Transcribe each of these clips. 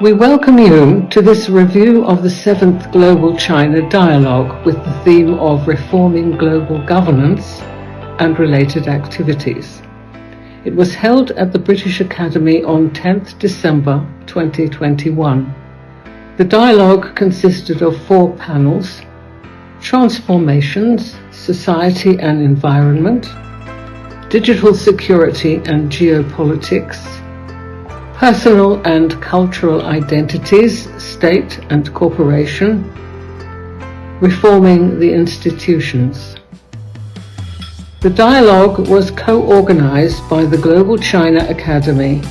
We welcome you to this review of the 7th Global China Dialogue with the theme of reforming global governance and related activities. It was held at the British Academy on 10th December 2021. The dialogue consisted of 4 panels: Transformations, Society and Environment, Digital Security and Geopolitics, Personal and Cultural Identities, State and Corporation, Reforming the Institutions. The dialogue was co-organized by the Global China Academy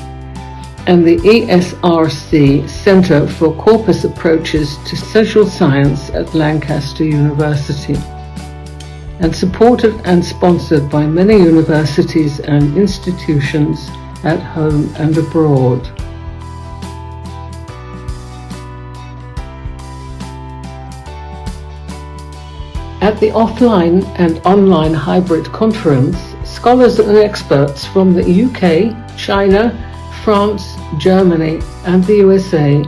and the ESRC Center for Corpus Approaches to Social Science at Lancaster University, and supported and sponsored by many universities and institutions at home and abroad. At the offline and online hybrid conference, scholars and experts from the UK, China, France, Germany, and the USA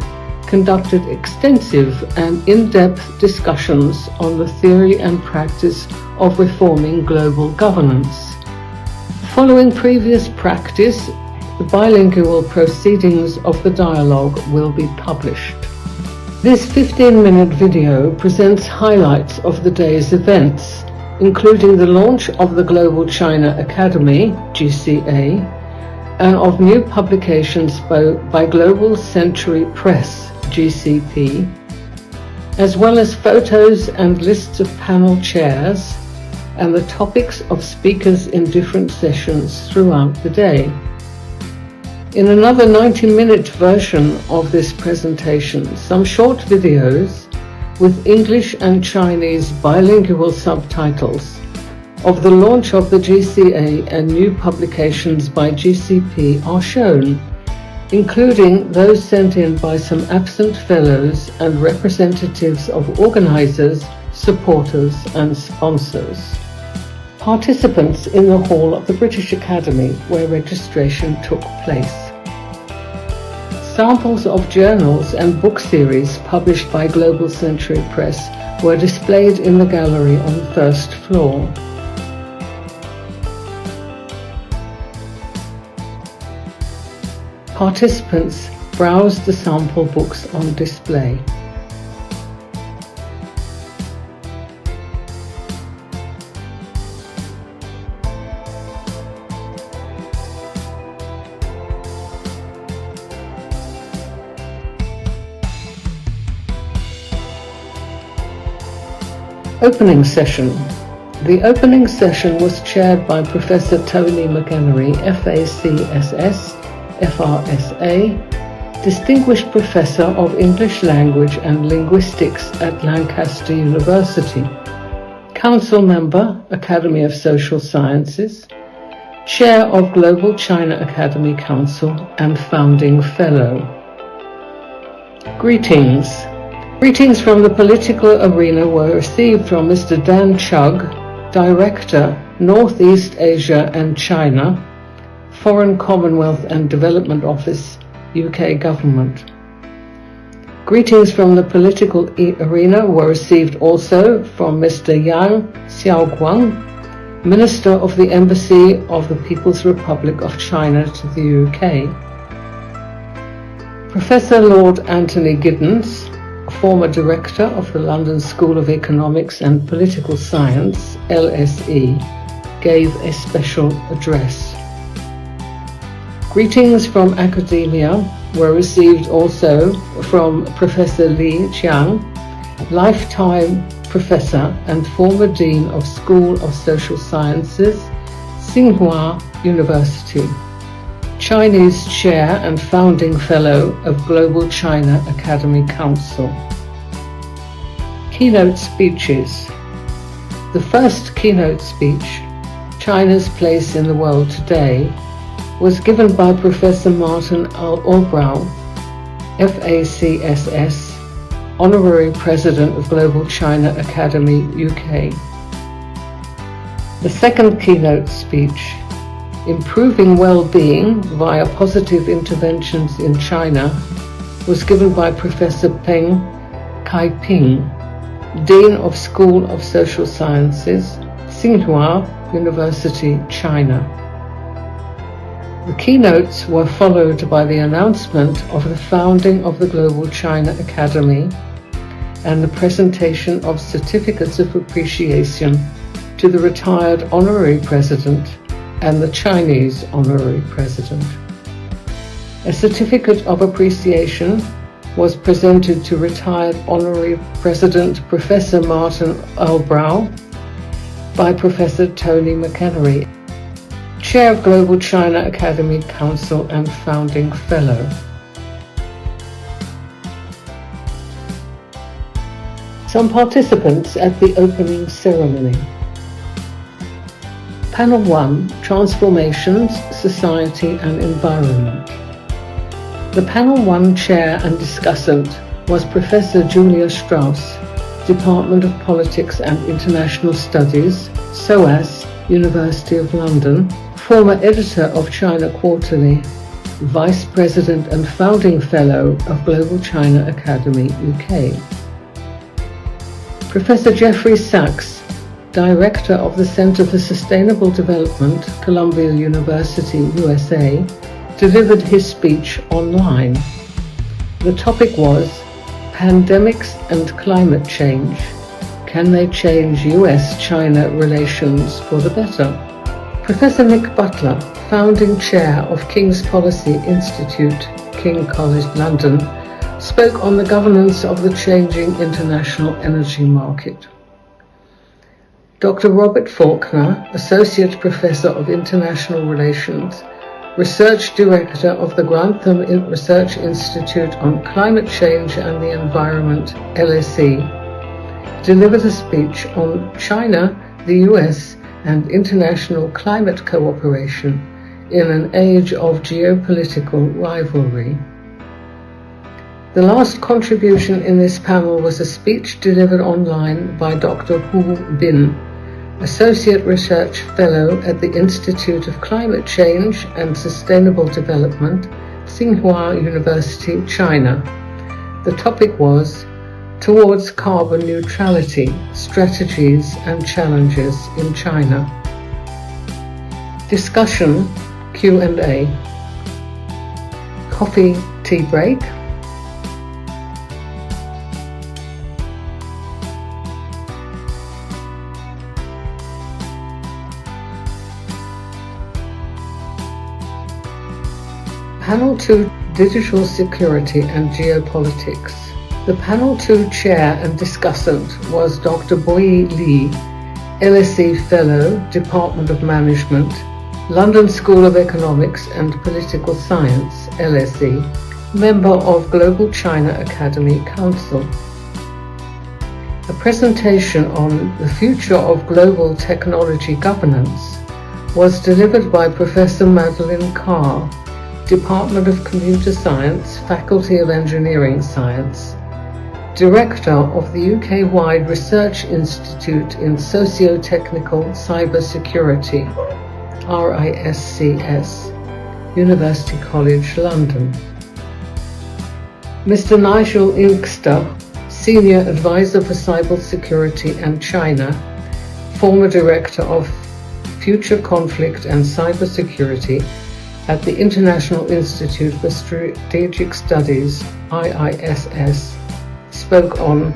conducted extensive and in-depth discussions on the theory and practice of reforming global governance. Following previous practice, the bilingual proceedings of the dialogue will be published. This 15-minute video presents highlights of the day's events, including the launch of the Global China Academy, GCA, and of new publications by Global Century Press, GCP, as well as photos and lists of panel chairs and the topics of speakers in different sessions throughout the day. In another 90-minute version of this presentation, some short videos with English and Chinese bilingual subtitles of the launch of the GCA and new publications by GCP are shown, including those sent in by some absent fellows and representatives of organizers, supporters, and sponsors. Participants in the hall of the British Academy, where registration took place. Samples of journals and book series published by Global Century Press were displayed in the gallery on the first floor. Participants browsed the sample books on display. Opening session. The opening session was chaired by Professor Tony McEnery, FACSS, FRSA, Distinguished Professor of English Language and Linguistics at Lancaster University, Council Member, Academy of Social Sciences, Chair of Global China Academy Council, and Founding Fellow. Greetings. Greetings from the political arena were received from Mr. Dan Chug, Director, Northeast Asia and China, Foreign Commonwealth and Development Office, UK Government. Greetings from the political arena were received also from Mr. Yang Xiaoguang, Minister of the Embassy of the People's Republic of China to the UK. Professor Lord Anthony Giddens, former Director of the London School of Economics and Political Science, LSE, gave a special address. Greetings from academia were received also from Professor Li Jiang, lifetime professor and former Dean of School of Social Sciences, Tsinghua University, Chinese Chair and Founding Fellow of Global China Academy Council. Keynote speeches. The first keynote speech, China's Place in the World Today, was given by Professor Martin Albrow, FACSS, Honorary President of Global China Academy, UK. The second keynote speech, Improving Well-Being via Positive Interventions in China, was given by Professor Peng Kaiping, Dean of School of Social Sciences, Tsinghua University, China. The keynotes were followed by the announcement of the founding of the Global China Academy and the presentation of certificates of appreciation to the retired Honorary President and the Chinese Honorary President. A certificate of appreciation was presented to retired Honorary President Professor Martin Earlbrow by Professor Tony McHenry, Chair of Global China Academy Council and Founding Fellow. Some participants at the opening ceremony. Panel 1, Transformations, Society and Environment. The Panel 1 chair and discussant was Professor Julia Strauss, Department of Politics and International Studies, SOAS, University of London, former editor of China Quarterly, Vice President and Founding Fellow of Global China Academy, UK. Professor Jeffrey Sachs, Director of the Center for Sustainable Development, Columbia University, USA, delivered his speech online. The topic was Pandemics and Climate Change. Can they change US-China relations for the better? Professor Nick Butler, Founding Chair of King's Policy Institute, King College London, spoke on the governance of the changing international energy market. Dr. Robert Faulkner, Associate Professor of International Relations, Research Director of the Grantham Research Institute on Climate Change and the Environment, LSE, delivered a speech on China, the US, and international climate cooperation in an age of geopolitical rivalry. The last contribution in this panel was a speech delivered online by Dr. Hu Bin, Associate Research Fellow at the Institute of Climate Change and Sustainable Development, Tsinghua University, China. The topic was Towards Carbon Neutrality, Strategies and Challenges in China. Discussion, Q&A. Coffee, tea break. Panel 2, Digital Security and Geopolitics. The Panel 2 chair and discussant was Dr. Boyi Li, LSE Fellow, Department of Management, London School of Economics and Political Science, LSE, member of Global China Academy Council. A presentation on the future of global technology governance was delivered by Professor Madeleine Carr, Department of Computer Science, Faculty of Engineering Science, Director of the UK-wide Research Institute in Socio-Technical Cybersecurity, RISCS, University College London. Mr. Nigel Inkster, Senior Advisor for Cybersecurity and China, former Director of Future Conflict and Cybersecurity at the International Institute for Strategic Studies, IISS, spoke on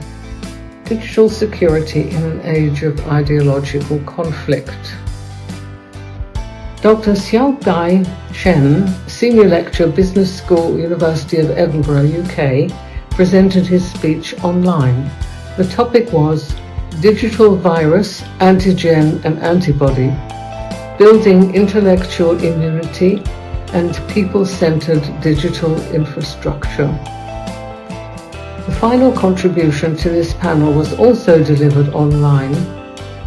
digital security in an age of ideological conflict. Dr. Xiaogai Chen, Senior Lecturer, Business School, University of Edinburgh, UK, presented his speech online. The topic was Digital Virus, Antigen and Antibody, Building Intellectual Immunity and People-Centered Digital Infrastructure. The final contribution to this panel was also delivered online.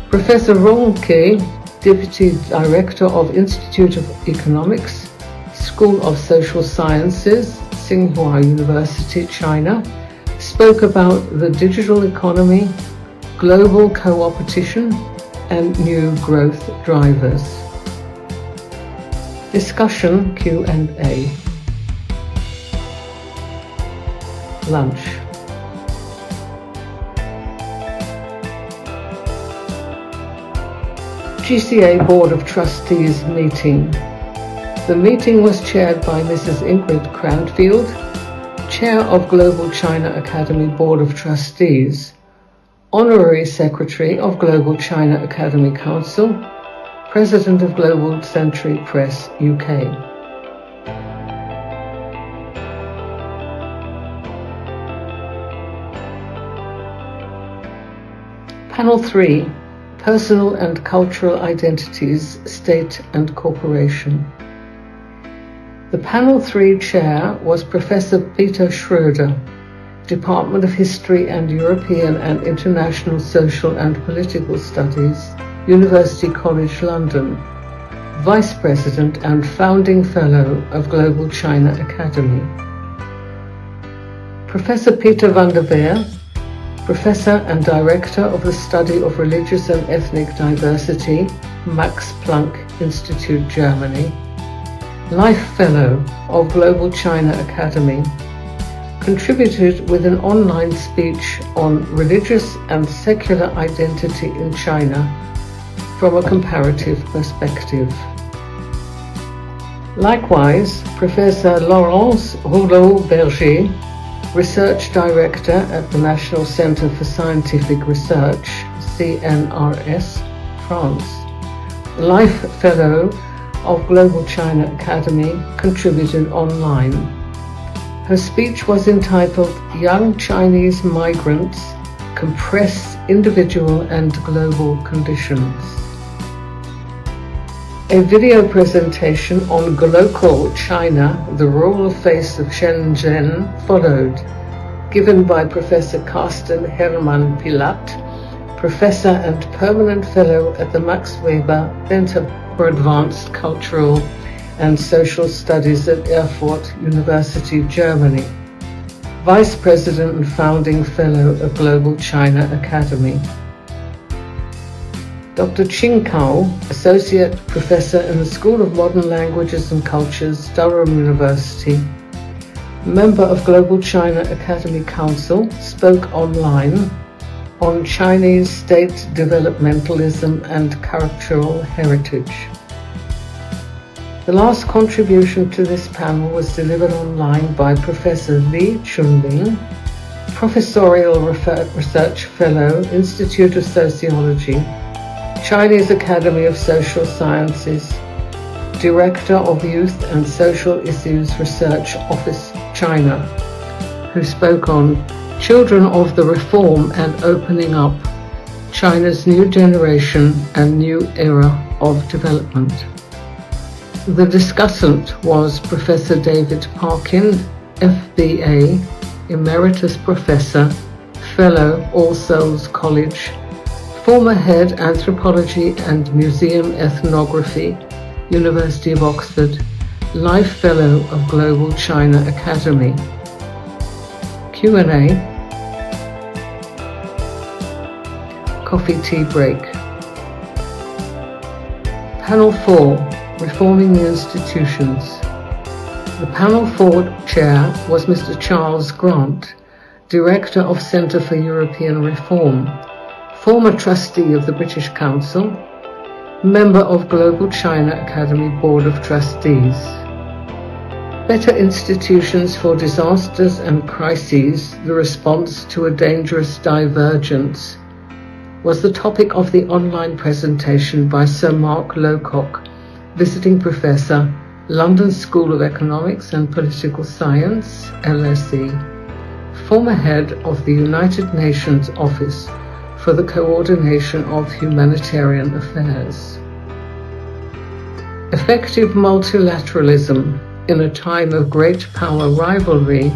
Professor Rong Ke, Deputy Director of Institute of Economics, School of Social Sciences, Tsinghua University, China, spoke about the digital economy, global co-opetition, and new growth drivers. Discussion, Q&A. lunch. GCA Board of Trustees meeting. The meeting was chaired by Mrs. Ingrid Cranfield, Chair of Global China Academy Board of Trustees, Honorary Secretary of Global China Academy Council, President of Global Century Press UK. Panel 3. Personal and Cultural Identities, State and Corporation. The Panel 3 chair was Professor Peter Schroeder, Department of History and European and International Social and Political Studies, University College London, Vice President and Founding Fellow of Global China Academy. Professor Peter van der Veer, Professor and Director of the Study of Religious and Ethnic Diversity, Max Planck Institute, Germany, Life Fellow of Global China Academy, contributed with an online speech on religious and secular identity in China from a comparative perspective. Likewise, Professor Laurence Rouleau-Berger, Research Director at the National Centre for Scientific Research, CNRS, France, Life Fellow of Global China Academy, contributed online. Her speech was entitled Young Chinese Migrants Compress Individual and Global Conditions. A video presentation on Glocal China, the Rural Face of Shenzhen, followed, given by Professor Carsten Hermann Pilat, Professor and Permanent Fellow at the Max Weber Center for Advanced Cultural and Social Studies at Erfurt University, Germany, Vice President and Founding Fellow of Global China Academy. Dr. Qing Cao, Associate Professor in the School of Modern Languages and Cultures, Durham University, member of Global China Academy Council, spoke online on Chinese state developmentalism and cultural heritage. The last contribution to this panel was delivered online by Professor Li Chunling, Professorial Research Fellow, Institute of Sociology, Chinese Academy of Social Sciences, Director of Youth and Social Issues Research Office, China, who spoke on Children of the Reform and Opening Up, China's New Generation and New Era of Development. The discussant was Professor David Parkin, FBA, Emeritus Professor, Fellow, All Souls College, former Head Anthropology and Museum Ethnography, University of Oxford, Life Fellow of Global China Academy. Q&A. Coffee tea break. Panel 4, Reforming the Institutions. The Panel 4 chair was Mr. Charles Grant, Director of Centre for European Reform, former trustee of the British Council, member of Global China Academy Board of Trustees. Better Institutions for Disasters and Crises, the Response to a Dangerous Divergence, was the topic of the online presentation by Sir Mark Lowcock, Visiting Professor, London School of Economics and Political Science, LSE, former Head of the United Nations Office for the Coordination of Humanitarian Affairs. Effective multilateralism in a time of great power rivalry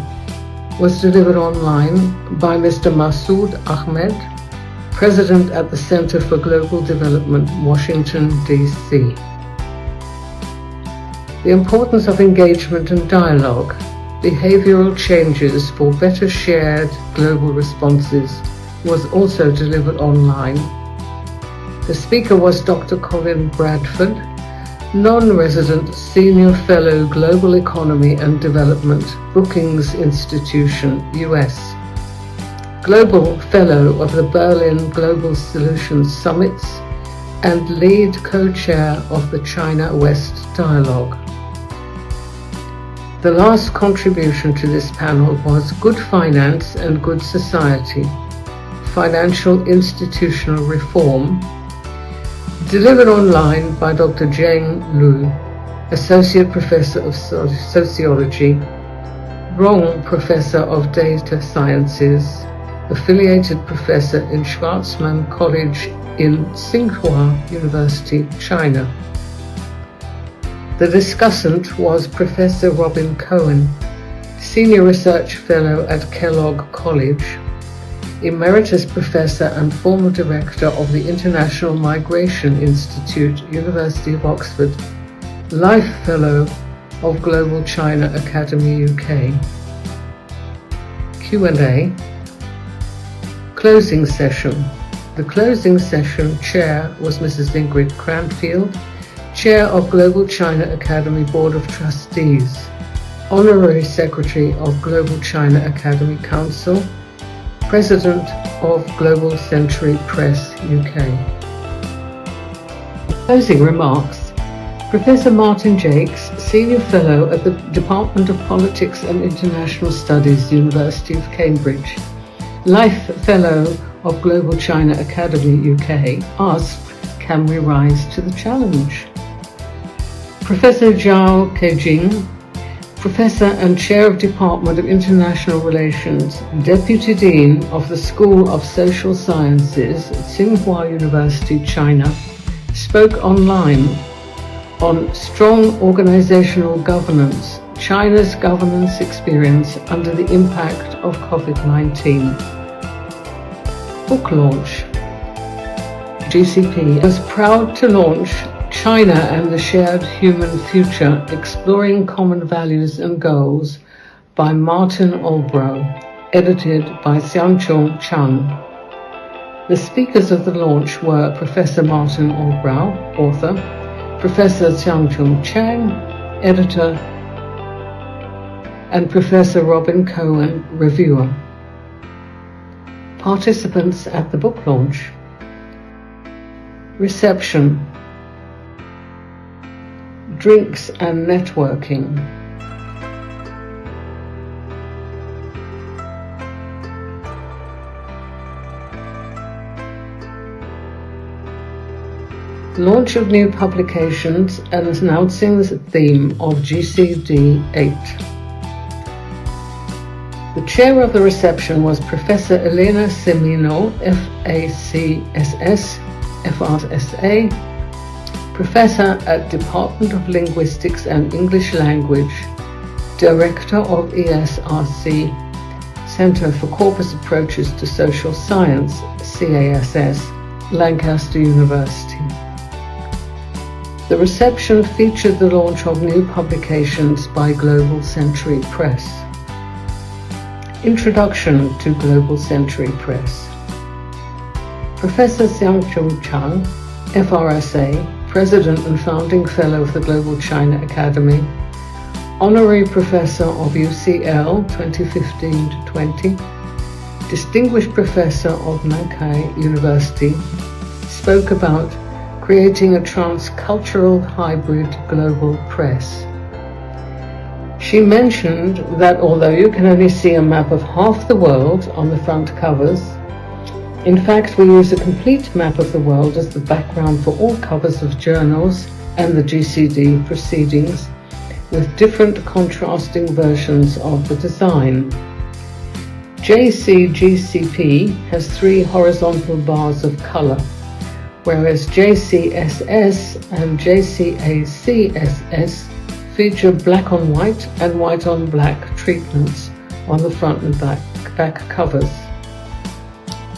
was delivered online by Mr. Masood Ahmed, President at the Center for Global Development, Washington, D.C. The importance of engagement and dialogue, behavioral changes for better shared global responses, was also delivered online. The speaker was Dr. Colin Bradford, Non-resident Senior Fellow Global Economy and Development, Brookings Institution, US. Global Fellow of the Berlin Global Solutions Summits and lead co-chair of the China-West Dialogue. The last contribution to this panel was Good Finance and Good Society, Financial Institutional Reform, delivered online by Dr. Zheng Lu, Associate Professor of Sociology, Rong Professor of Data Sciences, Affiliated Professor in Schwarzman College in Tsinghua University, China. The discussant was Professor Robin Cohen, Senior Research Fellow at Kellogg College, Emeritus Professor and former Director of the International Migration Institute, University of Oxford, Life Fellow of Global China Academy UK. Q&A. Closing session. The closing session chair was Mrs. Ingrid Cranfield, Chair of Global China Academy Board of Trustees, Honorary Secretary of Global China Academy Council, President of Global Century Press UK. Closing remarks. Professor Martin Jakes, Senior Fellow at the Department of Politics and International Studies, University of Cambridge, Life Fellow of Global China Academy UK, asked, "Can we rise to the challenge?" Professor Zhao Kejing, Professor and Chair of Department of International Relations, Deputy Dean of the School of Social Sciences at Tsinghua University, China, spoke online on strong organizational governance, China's governance experience under the impact of COVID-19. Book launch. GCP was proud to launch China and the Shared Human Future, Exploring Common Values and Goals by Martin Olbrow, edited by Xiangchong Chang. The speakers of the launch were Professor Martin Olbrow, author, Professor Xiangchong Chang, editor, and Professor Robin Cohen, reviewer. Participants at the book launch. Reception. Drinks and networking. Launch of new publications and announcing the theme of GCD 8. The chair of the reception was Professor Elena Semino, FACSS, FRSA, Professor at Department of Linguistics and English Language, Director of ESRC, Center for Corpus Approaches to Social Science, CASS, Lancaster University. The reception featured the launch of new publications by Global Century Press. Introduction to Global Century Press. Professor Xiangchong Chang, FRSA, President and Founding Fellow of the Global China Academy, Honorary Professor of UCL 2015-20, Distinguished Professor of Nankai University, spoke about creating a transcultural hybrid global press. She mentioned that although you can only see a map of half the world on the front covers, in fact we use a complete map of the world as the background for all covers of journals and the GCD proceedings, with different contrasting versions of the design. JCGCP has 3 horizontal bars of color, whereas JCSS and JCACSS feature black on white and white on black treatments on the front and back covers.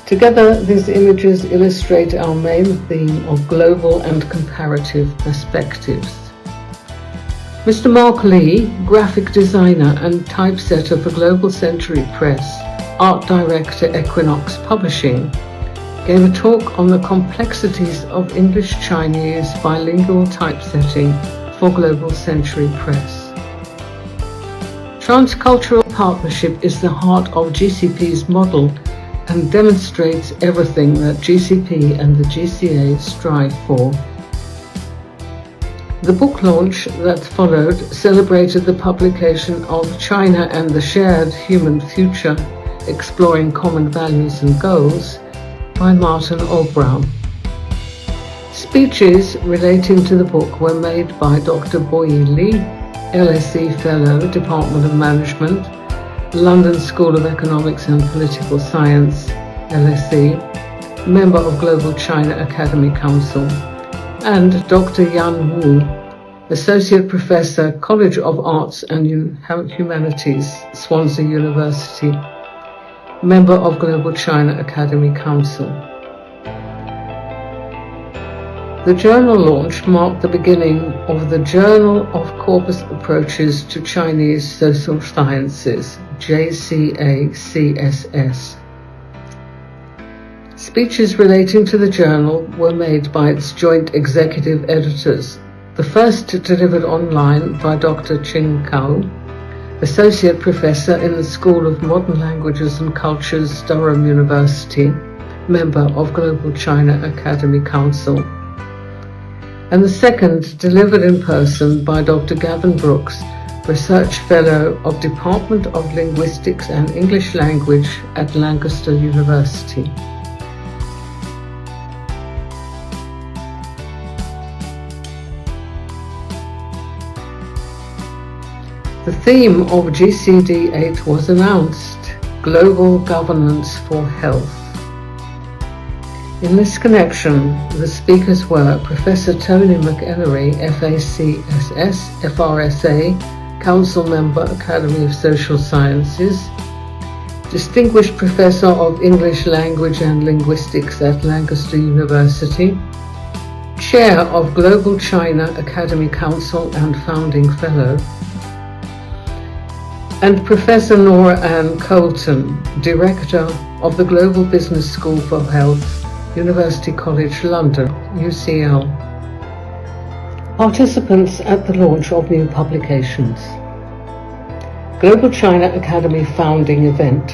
Together, these images illustrate our main theme of global and comparative perspectives. Mr. Mark Lee, graphic designer and typesetter for Global Century Press, art director Equinox Publishing, gave a talk on the complexities of English-Chinese bilingual typesetting for Global Century Press. Transcultural partnership is the heart of GCP's model and demonstrates everything that GCP and the GCA strive for. The book launch that followed celebrated the publication of China and the Shared Human Future, Exploring Common Values and Goals by Martin Obrow. Speeches relating to the book were made by Dr. Boyi Li, LSE Fellow, Department of Management, London School of Economics and Political Science, LSE, member of Global China Academy Council, and Dr. Yan Wu, Associate Professor, College of Arts and Humanities, Swansea University, member of Global China Academy Council. The journal launch marked the beginning of the Journal of Corpus Approaches to Chinese Social Sciences, GCA CSS. Speeches relating to the journal were made by its joint executive editors, the first delivered online by Dr. Qing Kao, Associate Professor in the School of Modern Languages and Cultures, Durham University, member of Global China Academy Council, and the second delivered in person by Dr. Gavin Brooks, Research Fellow of Department of Linguistics and English Language at Lancaster University. The theme of GCD8 was announced, Global Governance for Health. In this connection, the speakers were Professor Tony McEnery, FACSS, FRSA, Council Member, Academy of Social Sciences, Distinguished Professor of English Language and Linguistics at Lancaster University, Chair of Global China Academy Council and Founding Fellow, and Professor Nora Ann Colton, Director of the Global Business School for Health, University College London, UCL. Participants at the launch of new publications. Global China Academy Founding Event.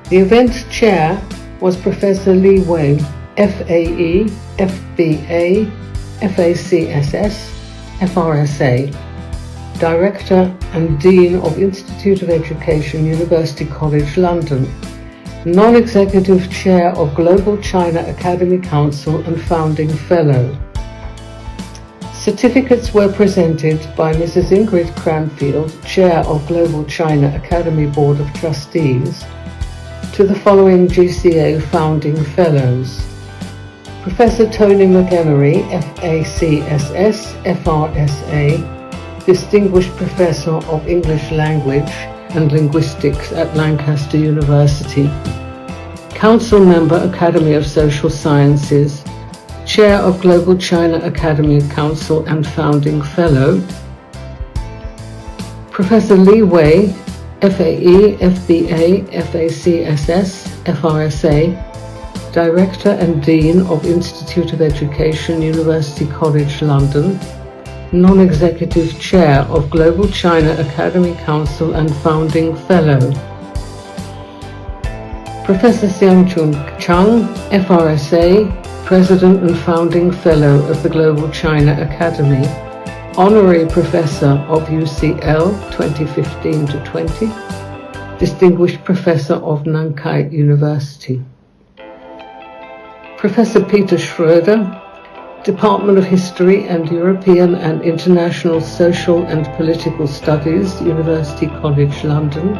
The event chair was Professor Li Wei, FAE, FBA, FACSS, FRSA, Director and Dean of Institute of Education, University College London, Non-Executive Chair of Global China Academy Council and Founding Fellow. Certificates were presented by Mrs. Ingrid Cranfield, Chair of Global China Academy Board of Trustees, to the following GCA Founding Fellows: Professor Tony McEnery, FACSS, FRSA, Distinguished Professor of English Language and Linguistics at Lancaster University, Council Member, Academy of Social Sciences, Chair of Global China Academy Council and Founding Fellow, Professor Li Wei, FAE, FBA, FACSS, FRSA, Director and Dean of Institute of Education, University College London, Non-Executive Chair of Global China Academy Council and Founding Fellow. Professor Xiangchun Chang, FRSA, President and Founding Fellow of the Global China Academy, Honorary Professor of UCL 2015-20, Distinguished Professor of Nankai University. Professor Peter Schroeder, Department of History and European and International Social and Political Studies, University College London,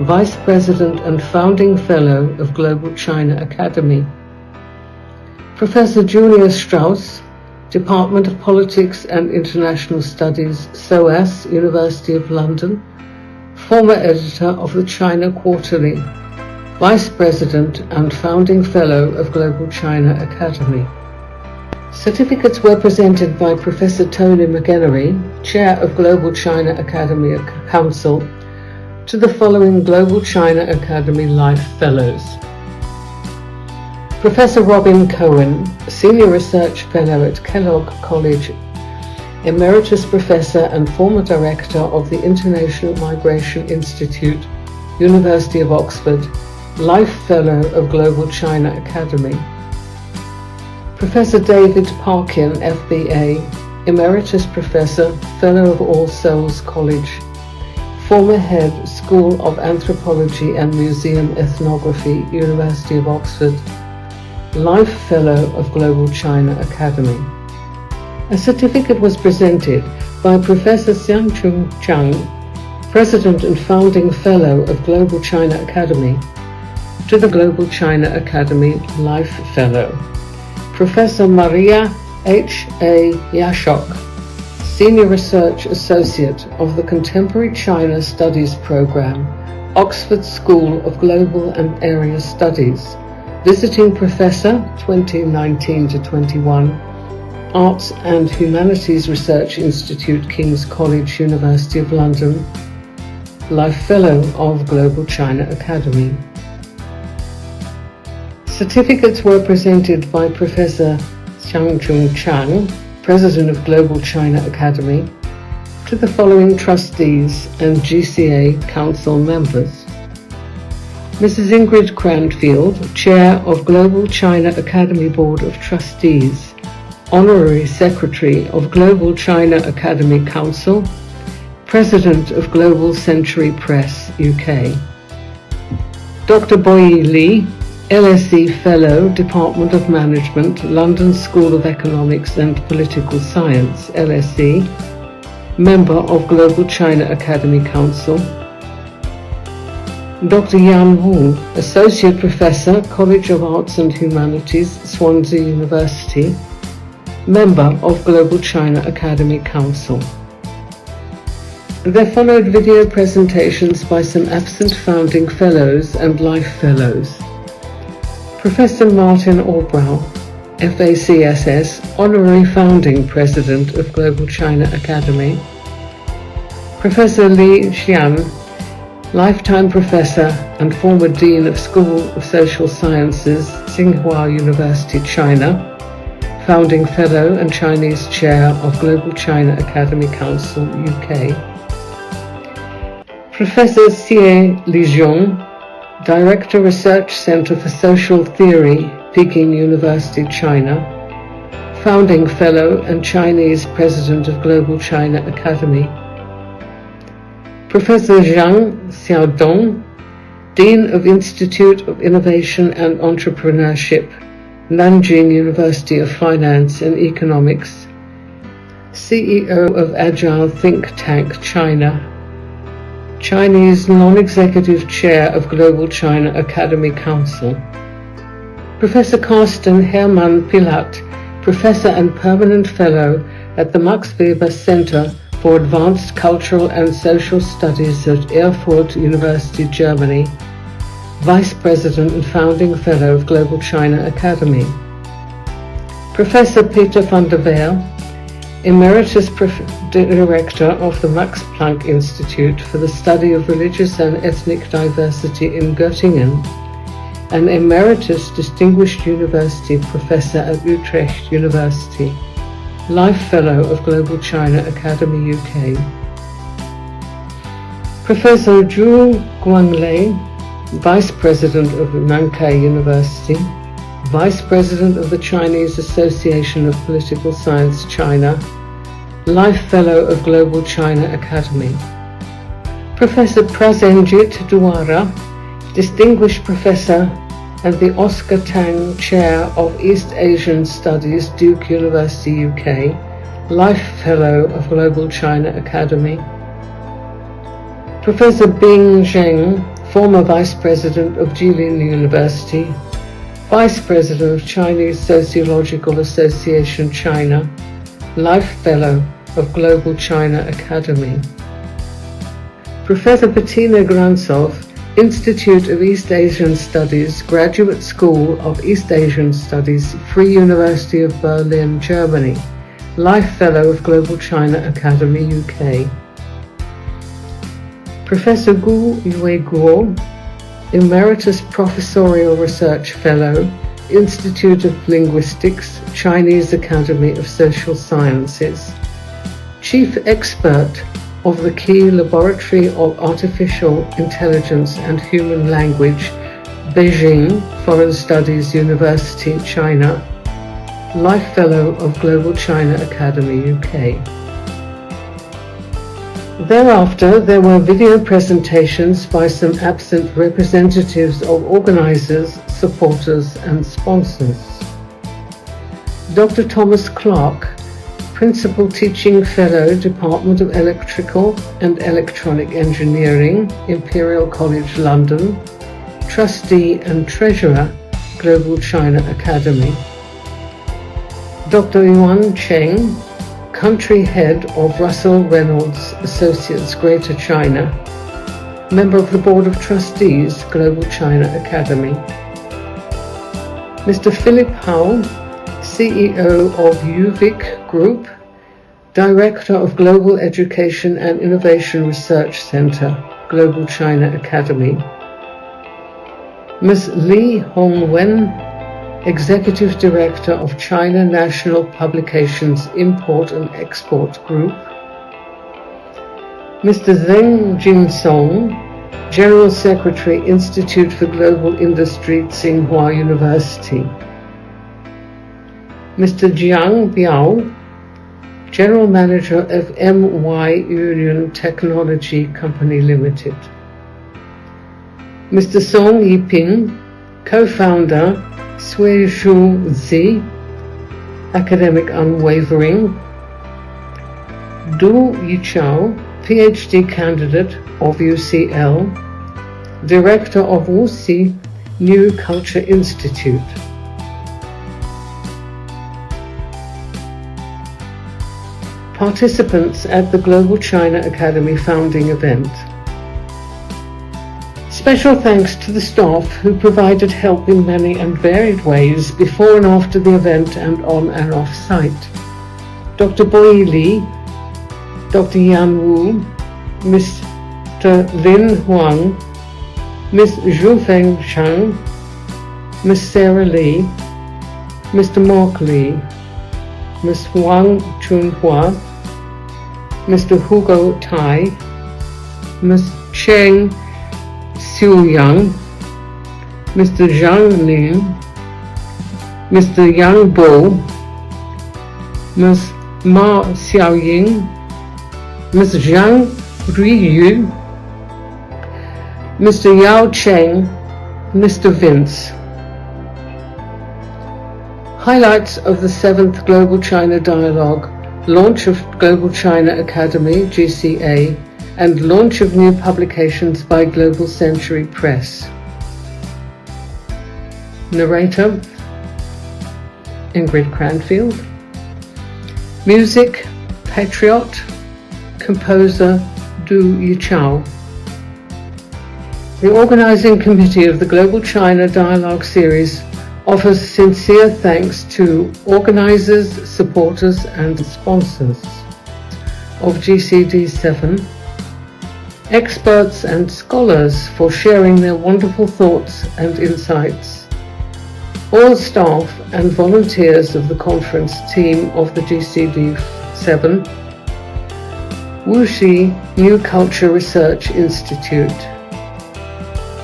Vice President and Founding Fellow of Global China Academy. Professor Julia Strauss, Department of Politics and International Studies, SOAS, University of London, former editor of the China Quarterly, Vice President and Founding Fellow of Global China Academy. Certificates were presented by Professor Tony McEnery, Chair of Global China Academy Council, to the following Global China Academy Life Fellows. Professor Robin Cohen, Senior Research Fellow at Kellogg College, Emeritus Professor and former Director of the International Migration Institute, University of Oxford, Life Fellow of Global China Academy. Professor David Parkin, FBA, Emeritus Professor, Fellow of All Souls College, former Head, School of Anthropology and Museum Ethnography, University of Oxford, Life Fellow of Global China Academy. A certificate was presented by Professor Xiangchun Chang, President and Founding Fellow of Global China Academy, to the Global China Academy Life Fellow. Professor Maria H. A. Yashok, Senior Research Associate of the Contemporary China Studies Program, Oxford School of Global and Area Studies, Visiting Professor 2019-21, Arts and Humanities Research Institute, King's College, University of London, Life Fellow of Global China Academy. Certificates were presented by Professor Xiangchun Chang, President of Global China Academy, to the following trustees and GCA Council members. Mrs. Ingrid Cranfield, Chair of Global China Academy Board of Trustees, Honorary Secretary of Global China Academy Council, President of Global Century Press, UK. Dr. Boyi Li, LSE Fellow, Department of Management, London School of Economics and Political Science, LSE, Member of Global China Academy Council. Dr. Yan Wu, Associate Professor, College of Arts and Humanities, Swansea University, Member of Global China Academy Council. There followed video presentations by some absent Founding Fellows and Life Fellows. Professor Martin Albrow, FACSS, Honorary Founding President of Global China Academy. Professor Li Xian, Lifetime Professor and former Dean of School of Social Sciences, Tsinghua University, China, Founding Fellow and Chinese Chair of Global China Academy Council, UK. Professor Xie Lijiong, Director Research Center for Social Theory, Peking University, China, Founding Fellow and Chinese President of Global China Academy. Professor Zhang Xiaodong, Dean of Institute of Innovation and Entrepreneurship, Nanjing University of Finance and Economics, CEO of Agile Think Tank China, Chinese Non-Executive Chair of Global China Academy Council. Professor Carsten Hermann Pilat, Professor and Permanent Fellow at the Max Weber Center for Advanced Cultural and Social Studies at Erfurt University, Germany, Vice President and Founding Fellow of Global China Academy. Professor Peter van der Veer, Emeritus Director of the Max Planck Institute for the Study of Religious and Ethnic Diversity in Göttingen, and Emeritus Distinguished University Professor at Utrecht University, Life Fellow of Global China Academy, UK. Professor Zhu Guanglei, Vice President of Nankai University, Vice President of the Chinese Association of Political Science, China, Life Fellow of Global China Academy. Professor Prasenjit Duara, Distinguished Professor and the Oscar Tang Chair of East Asian Studies, Duke University, UK, Life Fellow of Global China Academy. Professor Bing Zheng, former Vice President of Jilin University, Vice President of Chinese Sociological Association, China, Life Fellow of Global China Academy. Professor Bettina Grantsov, Institute of East Asian Studies, Graduate School of East Asian Studies, Free University of Berlin, Germany, Life Fellow of Global China Academy, UK. Professor Gu Yue-guo, Emeritus Professorial Research Fellow, Institute of Linguistics, Chinese Academy of Social Sciences. Chief Expert of the Key Laboratory of Artificial Intelligence and Human Language, Beijing Foreign Studies University, China. Life Fellow of Global China Academy, UK. Thereafter, there were video presentations by some absent representatives of organizers, supporters, and sponsors. Dr. Thomas Clark, Principal Teaching Fellow, Department of Electrical and Electronic Engineering, Imperial College London, Trustee and Treasurer, Global China Academy. Dr. Yuan Cheng, Country Head of Russell Reynolds Associates Greater China, Member of the Board of Trustees, Global China Academy. Mr. Philip Howell, CEO of UVic Group, Director of Global Education and Innovation Research Center, Global China Academy. Ms. Li Hongwen, Executive Director of China National Publications Import and Export Group. Mr. Zheng Jinsong, General Secretary, Institute for Global Industry, Tsinghua University. Mr. Jiang Biao, General Manager of MY Union Technology Company Limited. Mr. Song Yiping, Co-founder, Suizhu Zi, Academic Unwavering. Du Yichao, PhD candidate of UCL, Director of Wuxi New Culture Institute. Participants at the Global China Academy founding event. Special thanks to the staff who provided help in many and varied ways before and after the event and on and off site. Dr. Boi Li, Dr. Yan Wu, Mr. Lin Huang, Ms. Zhu Feng Chang, Ms. Sarah Li, Mr. Mark Li, Ms. Wang Chunhua, Mr. Hugo Tai, Ms. Cheng Xiu Yang, Mr. Zhang Lin, Mr. Yang Bo, Ms. Ma Xiaoying, Ms. Zhang Ruiyu, Mr. Yao Cheng, Mr. Vince. Highlights of the 7th Global China Dialogue, launch of Global China Academy, GCA, and launch of new publications by Global Century Press. Narrator, Ingrid Cranfield. Music, Patriot. Composer, Du Yichao. The organizing committee of the Global China Dialogue series offers sincere thanks to organizers, supporters, and sponsors of GCD 7, experts and scholars for sharing their wonderful thoughts and insights, all staff and volunteers of the conference team of the GCD 7, Wuxi New Culture Research Institute,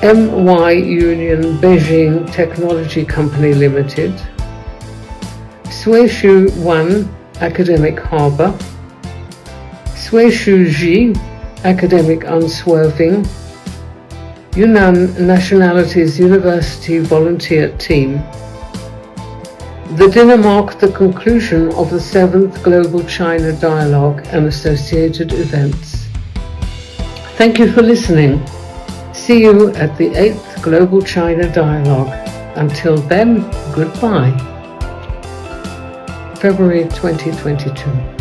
MY Union Beijing Technology Company Limited, Suizhu 1 Academic Harbor, Suizhu Ji Academic Unswerving, Yunnan Nationalities University Volunteer Team. The dinner marked the conclusion of the 7th Global China Dialogue and associated events. Thank you for listening. See you at the 8th Global China Dialogue. Until then, goodbye. February 2022.